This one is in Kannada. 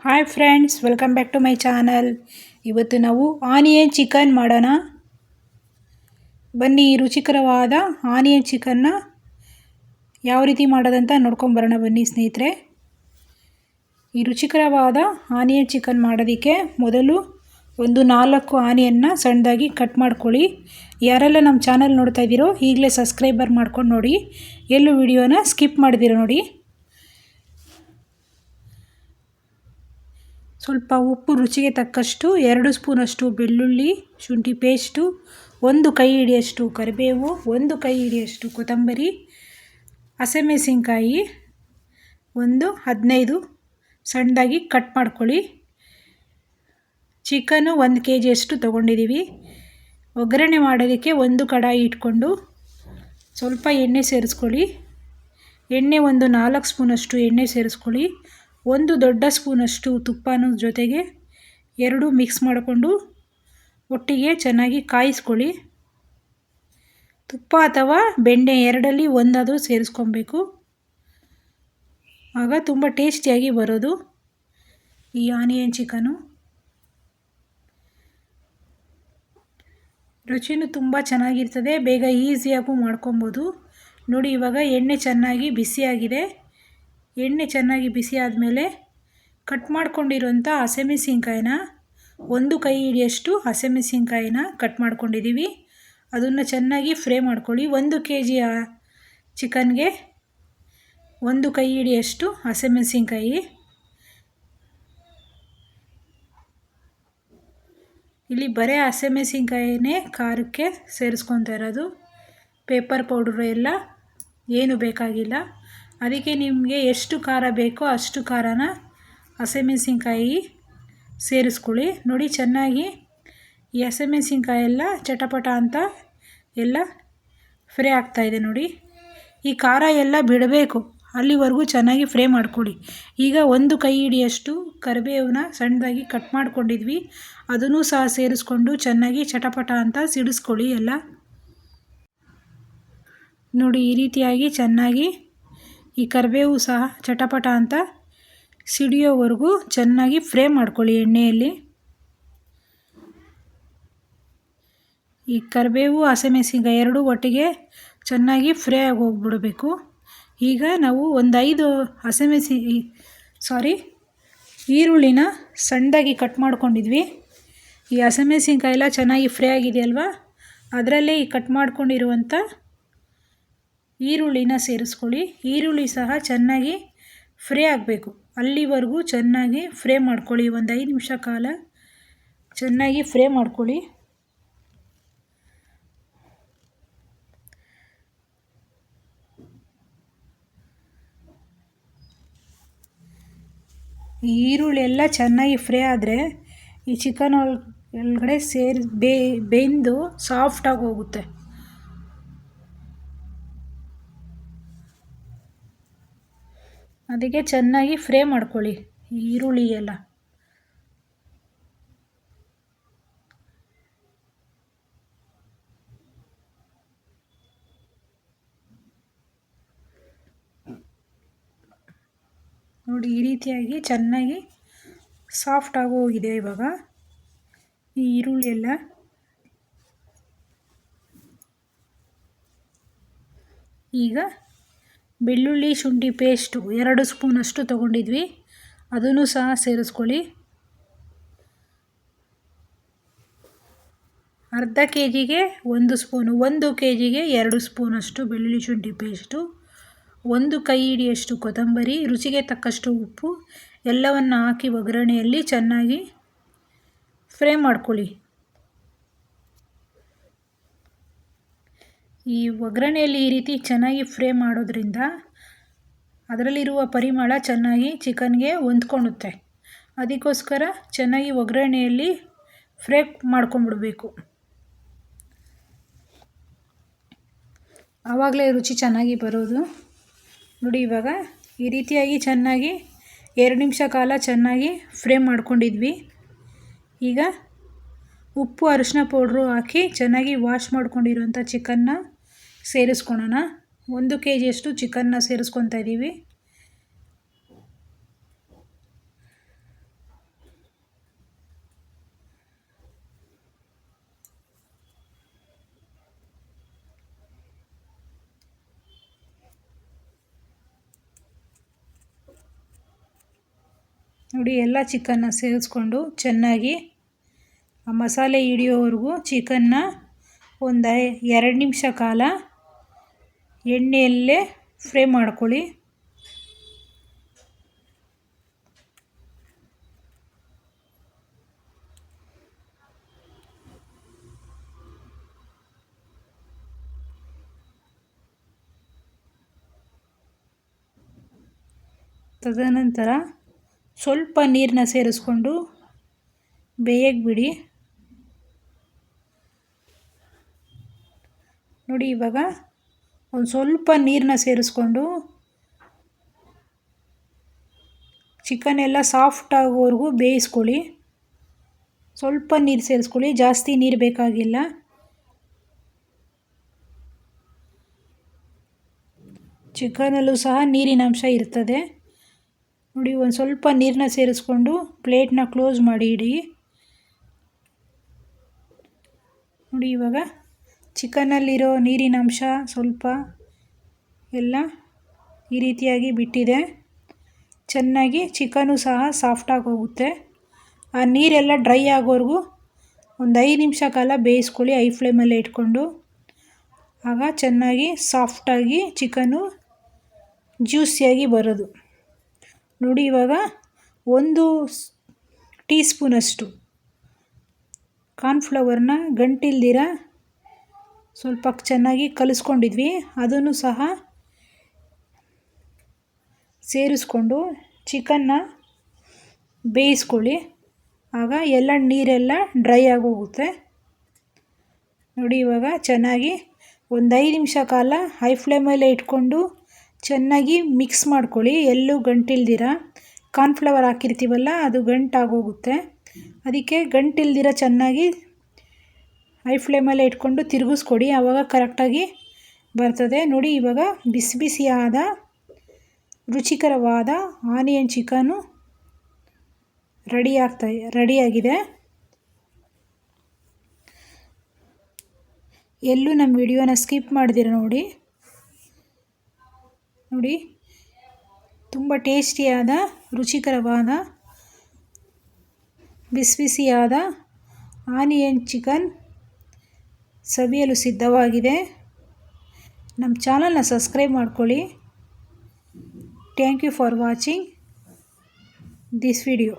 Hi friends, welcome back to my channel. ಇವತ್ತು ನಾವು ಆನಿಯನ್ ಚಿಕನ್ ಮಾಡೋಣ. ಬನ್ನಿ, ರುಚಿಕರವಾದ ಆನಿಯನ್ ಚಿಕನ್ನ ಯಾವ ರೀತಿ ಮಾಡೋದಂತ ನೋಡ್ಕೊಂಬರೋಣ ಬನ್ನಿ ಸ್ನೇಹಿತರೆ. ಈ ರುಚಿಕರವಾದ ಆನಿಯನ್ ಚಿಕನ್ ಮಾಡೋದಕ್ಕೆ ಮೊದಲು ಒಂದು 4 ಆನಿಯನ್ನ ಸಣ್ಣದಾಗಿ ಕಟ್ ಮಾಡ್ಕೊಳ್ಳಿ. ಯಾರೆಲ್ಲ ನಮ್ಮ ಚಾನಲ್ ನೋಡ್ತಾ ಇದ್ದೀರೋ ಈಗಲೇ ಸಬ್ಸ್ಕ್ರೈಬರ್ ಮಾಡ್ಕೊಂಡು ನೋಡಿ, ಎಲ್ಲೂ ವಿಡಿಯೋನ ಸ್ಕಿಪ್ ಮಾಡಿದಿರೋ ನೋಡಿ. ಸ್ವಲ್ಪ ಉಪ್ಪು, ರುಚಿಗೆ ತಕ್ಕಷ್ಟು 2 ಸ್ಪೂನಷ್ಟು ಬೆಳ್ಳುಳ್ಳಿ ಶುಂಠಿ ಪೇಸ್ಟು, 1 ಕೈ ಹಿಡಿಯಷ್ಟು ಕರಿಬೇವು, 1 ಕೈ ಹಿಡಿಯಷ್ಟು ಕೊತ್ತಂಬರಿ, ಹಸಿಮೆಣಸಿನ್ಕಾಯಿ ಒಂದು 15 ಸಣ್ಣದಾಗಿ ಕಟ್ ಮಾಡ್ಕೊಳ್ಳಿ. ಚಿಕನ್ನು 1 kg ತೊಗೊಂಡಿದ್ದೀವಿ. ಒಗ್ಗರಣೆ ಮಾಡೋದಕ್ಕೆ ಒಂದು ಕಡಾಯಿ ಇಟ್ಕೊಂಡು ಸ್ವಲ್ಪ ಎಣ್ಣೆ ಸೇರಿಸ್ಕೊಳ್ಳಿ. ಎಣ್ಣೆ ಒಂದು 4 ಸ್ಪೂನಷ್ಟು ಎಣ್ಣೆ ಸೇರಿಸ್ಕೊಳ್ಳಿ. 1 ದೊಡ್ಡ ಸ್ಪೂನಷ್ಟು ತುಪ್ಪನ ಜೊತೆಗೆ 2 ಮಿಕ್ಸ್ ಮಾಡಿಕೊಂಡು ಒಟ್ಟಿಗೆ ಚೆನ್ನಾಗಿ ಕಾಯಿಸ್ಕೊಳ್ಳಿ. ತುಪ್ಪ ಅಥವಾ ಬೆಣ್ಣೆ ಎರಡಲ್ಲಿ ಒಂದಾದರೂ ಸೇರಿಸ್ಕೊಬೇಕು. ಆಗ ತುಂಬ ಟೇಸ್ಟಿಯಾಗಿ ಬರೋದು ಈ ಆನಿಯನ್ ಚಿಕನು. ರುಚಿನೂ ತುಂಬ ಚೆನ್ನಾಗಿರ್ತದೆ, ಬೇಗ ಈಸಿಯಾಗೂ ಮಾಡ್ಕೊಬೋದು. ನೋಡಿ, ಇವಾಗ ಎಣ್ಣೆ ಚೆನ್ನಾಗಿ ಬಿಸಿಯಾಗಿದೆ. ಎಣ್ಣೆ ಚೆನ್ನಾಗಿ ಬಿಸಿ ಆದಮೇಲೆ ಕಟ್ ಮಾಡ್ಕೊಂಡಿರೋಂಥ ಹಸಿಮೆಣಸಿನ್ಕಾಯಿನ 1 ಕೈ ಹಿಡಿಯಷ್ಟು ಹಸಿಮೆಣಸಿನ್ಕಾಯಿನ ಕಟ್ ಮಾಡ್ಕೊಂಡಿದ್ದೀವಿ. ಅದನ್ನು ಚೆನ್ನಾಗಿ ಫ್ರೈ ಮಾಡ್ಕೊಳ್ಳಿ. 1 kg ಚಿಕನ್ಗೆ 1 ಕೈ ಹಿಡಿಯಷ್ಟು ಹಸಿಮೆಣಸಿನ್ಕಾಯಿ. ಇಲ್ಲಿ ಬರೀ ಹಸಿಮೆಣಸಿನ್ಕಾಯಿನೇ ಖಾರಕ್ಕೆ ಸೇರಿಸ್ಕೊತಾ ಇರೋದು, ಪೇಪರ್ ಪೌಡ್ರು ಎಲ್ಲ ಏನು ಬೇಕಾಗಿಲ್ಲ. ಅದಕ್ಕೆ ನಿಮಗೆ ಎಷ್ಟು ಖಾರ ಬೇಕೋ ಅಷ್ಟು ಖಾರನ ಹಸಿಮೆಣಸಿನ್ಕಾಯಿ ಸೇರಿಸ್ಕೊಳ್ಳಿ. ನೋಡಿ, ಚೆನ್ನಾಗಿ ಈ ಹಸಿಮೆಣಸಿನ್ಕಾಯಿ ಎಲ್ಲ ಚಟಪಟ ಅಂತ ಎಲ್ಲ ಫ್ರೈ ಆಗ್ತಾಯಿದೆ. ನೋಡಿ, ಈ ಖಾರ ಎಲ್ಲ ಬಿಡಬೇಕು, ಅಲ್ಲಿವರೆಗೂ ಚೆನ್ನಾಗಿ ಫ್ರೈ ಮಾಡ್ಕೊಳ್ಳಿ. ಈಗ 1 ಕೈ ಹಿಡಿಯಷ್ಟು ಕರಿಬೇವನ್ನ ಸಣ್ಣದಾಗಿ ಕಟ್ ಮಾಡ್ಕೊಂಡಿದ್ವಿ, ಅದನ್ನು ಸಹ ಸೇರಿಸ್ಕೊಂಡು ಚೆನ್ನಾಗಿ ಚಟಪಟ ಅಂತ ಸಿಡಿಸ್ಕೊಳ್ಳಿ ಎಲ್ಲ. ನೋಡಿ, ಈ ರೀತಿಯಾಗಿ ಚೆನ್ನಾಗಿ ಈ ಕರಿಬೇವು ಸಹ ಚಟಪಟ ಅಂತ ಸಿಡಿಯೋವರೆಗೂ ಚೆನ್ನಾಗಿ ಫ್ರೈ ಮಾಡ್ಕೊಳ್ಳಿ ಎಣ್ಣೆಯಲ್ಲಿ. ಈ ಕರಿಬೇವು ಹಸಿಮೆಣಸಿನ್ಕಾಯಿ ಎರಡೂ ಒಟ್ಟಿಗೆ ಚೆನ್ನಾಗಿ ಫ್ರೈ ಆಗಿ ಹೋಗ್ಬಿಡಬೇಕು. ಈಗ ನಾವು ಒಂದು 5 ಈರುಳ್ಳಿನ ಸಣ್ಣದಾಗಿ ಕಟ್ ಮಾಡ್ಕೊಂಡಿದ್ವಿ. ಈ ಹಸಿಮೆಣಸಿನ್ಕಾಯಿ ಎಲ್ಲ ಚೆನ್ನಾಗಿ ಫ್ರೈ ಆಗಿದೆಯಲ್ವ, ಅದರಲ್ಲೇ ಈ ಕಟ್ ಮಾಡ್ಕೊಂಡಿರುವಂಥ ಈರುಳ್ಳಿನ ಸೇರಿಸ್ಕೊಳ್ಳಿ. ಈರುಳ್ಳಿ ಸಹ ಚೆನ್ನಾಗಿ ಫ್ರೈ ಆಗಬೇಕು, ಅಲ್ಲಿವರೆಗೂ ಚೆನ್ನಾಗಿ ಫ್ರೈ ಮಾಡ್ಕೊಳ್ಳಿ. ಒಂದು 5 ನಿಮಿಷ ಕಾಲ ಚೆನ್ನಾಗಿ ಫ್ರೈ ಮಾಡ್ಕೊಳ್ಳಿ. ಈ ಈರುಳ್ಳಿ ಎಲ್ಲ ಚೆನ್ನಾಗಿ ಫ್ರೈ ಆದರೆ ಈ ಚಿಕನ್ ಒಳಗಡೆ ಬೆಂದು ಸಾಫ್ಟಾಗಿ ಹೋಗುತ್ತೆ. ಅದಕ್ಕೆ ಚೆನ್ನಾಗಿ ಫ್ರೈ ಮಾಡ್ಕೊಳ್ಳಿ ಈ ಈರುಳ್ಳಿ ಎಲ್ಲ. ನೋಡಿ, ಈ ರೀತಿಯಾಗಿ ಚೆನ್ನಾಗಿ ಸಾಫ್ಟ್ ಆಗಿ ಹೋಗಿದೆ ಇವಾಗ ಈ ಈರುಳ್ಳಿ ಎಲ್ಲ. ಈಗ ಬೆಳ್ಳುಳ್ಳಿ ಶುಂಠಿ ಪೇಸ್ಟು 2 ಸ್ಪೂನಷ್ಟು ತೊಗೊಂಡಿದ್ವಿ, ಅದನ್ನು ಸಹ ಸೇರಿಸ್ಕೊಳ್ಳಿ. ಅರ್ಧ kgಗೆ 1 ಸ್ಪೂನು, 1 kgಗೆ 2 ಸ್ಪೂನಷ್ಟು ಬೆಳ್ಳುಳ್ಳಿ ಶುಂಠಿ ಪೇಸ್ಟು, 1 ಕೈ ಹಿಡಿಯಷ್ಟು ಕೊತ್ತಂಬರಿ, ರುಚಿಗೆ ತಕ್ಕಷ್ಟು ಉಪ್ಪು ಎಲ್ಲವನ್ನು ಹಾಕಿ ಒಗ್ಗರಣೆಯಲ್ಲಿ ಚೆನ್ನಾಗಿ ಫ್ರೈ ಮಾಡ್ಕೊಳ್ಳಿ. ಈ ಒಗ್ಗರಣೆಯಲ್ಲಿ ಈ ರೀತಿ ಚೆನ್ನಾಗಿ ಫ್ರೈ ಮಾಡೋದ್ರಿಂದ ಅದರಲ್ಲಿರುವ ಪರಿಮಳ ಚೆನ್ನಾಗಿ ಚಿಕನ್ಗೆ ಹೊಂದ್ಕೊಳ್ಳುತ್ತೆ. ಅದಕ್ಕೋಸ್ಕರ ಚೆನ್ನಾಗಿ ಒಗ್ಗರಣೆಯಲ್ಲಿ ಫ್ರೈ ಮಾಡ್ಕೊಂಬಿಡಬೇಕು, ಆವಾಗಲೇ ರುಚಿ ಚೆನ್ನಾಗಿ ಬರೋದು. ನೋಡಿ, ಇವಾಗ ಈ ರೀತಿಯಾಗಿ ಚೆನ್ನಾಗಿ 2 ನಿಮಿಷ ಕಾಲ ಚೆನ್ನಾಗಿ ಫ್ರೈ ಮಾಡ್ಕೊಂಡಿದ್ವಿ. ಈಗ ಉಪ್ಪು, ಅರಿಶಿನ ಪೌಡ್ರು ಹಾಕಿ ಚೆನ್ನಾಗಿ ವಾಶ್ ಮಾಡ್ಕೊಂಡಿರೋಂಥ ಚಿಕನ್ನ ಸೇರಿಸ್ಕೊಳೋಣ. 1 kgಯಷ್ಟು ಚಿಕನ್ನ ಸೇರಿಸ್ಕೊತಾ ಇದ್ದೀವಿ. ನೋಡಿ ಎಲ್ಲ ಚಿಕನ್ನ ಸೇರಿಸ್ಕೊಂಡು ಚೆನ್ನಾಗಿ ಆ ಮಸಾಲೆ ಹಿಡಿಯೋವರೆಗೂ ಚಿಕನ್ನ ಒಂದು 2 ನಿಮಿಷ ಕಾಲ ಎಣ್ಣೆಯಲ್ಲೇ ಫ್ರೈ ಮಾಡ್ಕೊಳ್ಳಿ. ತದನಂತರ ಸ್ವಲ್ಪ ನೀರನ್ನ ಸೇರಿಸ್ಕೊಂಡು ಬೇಯಕ್ಕೆ ಬಿಡಿ. ನೋಡಿ ಇವಾಗ ಒಂದು ಸ್ವಲ್ಪ ನೀರನ್ನ ಸೇರಿಸ್ಕೊಂಡು ಚಿಕನ್ ಎಲ್ಲ ಸಾಫ್ಟ್ ಆಗೋವರೆಗೂ ಬೇಯಿಸ್ಕೊಳ್ಳಿ. ಸ್ವಲ್ಪ ನೀರು ಸೇರಿಸ್ಕೊಳ್ಳಿ, ಜಾಸ್ತಿ ನೀರು ಬೇಕಾಗಿಲ್ಲ. ಚಿಕನಲ್ಲೂ ಸಹ ನೀರಿನ ಅಂಶ ಇರ್ತದೆ. ನೋಡಿ ಒಂದು ಸ್ವಲ್ಪ ನೀರನ್ನ ಸೇರಿಸ್ಕೊಂಡು ಪ್ಲೇಟ್ನ ಕ್ಲೋಸ್ ಮಾಡಿ ಇಡಿ. ನೋಡಿ ಇವಾಗ ಚಿಕನ್ನಲ್ಲಿರೋ ನೀರಿನ ಅಂಶ ಸ್ವಲ್ಪ ಎಲ್ಲ ಈ ರೀತಿಯಾಗಿ ಬಿಟ್ಟಿದೆ. ಚೆನ್ನಾಗಿ ಚಿಕನು ಸಹ ಸಾಫ್ಟಾಗಿ ಹೋಗುತ್ತೆ. ಆ ನೀರೆಲ್ಲ ಡ್ರೈ ಆಗೋವರೆಗೂ ಒಂದು 5 ನಿಮಿಷ ಕಾಲ ಬೇಯಿಸ್ಕೊಳ್ಳಿ ಹೈ ಫ್ಲೇಮಲ್ಲೇ ಇಟ್ಕೊಂಡು. ಆಗ ಚೆನ್ನಾಗಿ ಸಾಫ್ಟಾಗಿ ಚಿಕನು ಜ್ಯೂಸಿಯಾಗಿ ಬರೋದು. ನೋಡಿ ಇವಾಗ 1 ಟೀ ಸ್ಪೂನಷ್ಟು ಕಾರ್ನ್ಫ್ಲವರ್ನ ಗಂಟಿಲ್ದಿರ ಸ್ವಲ್ಪ ಚೆನ್ನಾಗಿ ಕಲಿಸ್ಕೊಂಡಿದ್ವಿ, ಅದನ್ನು ಸಹ ಸೇರಿಸ್ಕೊಂಡು ಚಿಕನ್ನ ಬೇಯಿಸ್ಕೊಳ್ಳಿ. ಆಗ ಎಲ್ಲ ನೀರೆಲ್ಲ ಡ್ರೈ ಆಗೋಗುತ್ತೆ. ನೋಡಿ ಇವಾಗ ಚೆನ್ನಾಗಿ ಒಂದು 5 ನಿಮಿಷ ಕಾಲ ಹೈ ಫ್ಲೇಮಲ್ಲೇ ಇಟ್ಕೊಂಡು ಚೆನ್ನಾಗಿ ಮಿಕ್ಸ್ ಮಾಡ್ಕೊಳ್ಳಿ. ಎಲ್ಲೂ ಗಂಟಿಲ್ದಿರ, ಕಾರ್ನ್ಫ್ಲವರ್ ಹಾಕಿರ್ತೀವಲ್ಲ ಅದು ಗಂಟಾಗೋಗುತ್ತೆ. ಅದಕ್ಕೆ ಗಂಟಿಲ್ದಿರ ಚೆನ್ನಾಗಿ ಹೈ ಫ್ಲೇಮಲ್ಲೇ ಇಟ್ಕೊಂಡು ತಿರುಗಿಸ್ಕೊಡಿ, ಆವಾಗ ಕರೆಕ್ಟಾಗಿ ಬರ್ತದೆ. ನೋಡಿ ಇವಾಗ ಬಿಸಿ ಬಿಸಿಯಾದ ರುಚಿಕರವಾದ ಆನಿಯನ್ ಚಿಕನು ರೆಡಿಯಾಗಿದೆ. ಎಲ್ಲೂ ನಮ್ಮ ವಿಡಿಯೋನ ಸ್ಕಿಪ್ ಮಾಡ್ದಿರ ನೋಡಿ. ನೋಡಿ ತುಂಬ ಟೇಸ್ಟಿಯಾದ ರುಚಿಕರವಾದ ಬಿಸಿ ಬಿಸಿಯಾದ ಆನಿಯನ್ ಚಿಕನ್ ಸವಿಯಲು ಸಿದ್ಧವಾಗಿದೆ. ನಮ್ಮ ಚಾನಲ್ನ ಸಬ್ಸ್ಕ್ರೈಬ್ ಮಾಡ್ಕೊಳ್ಳಿ. Thank you for watching this video.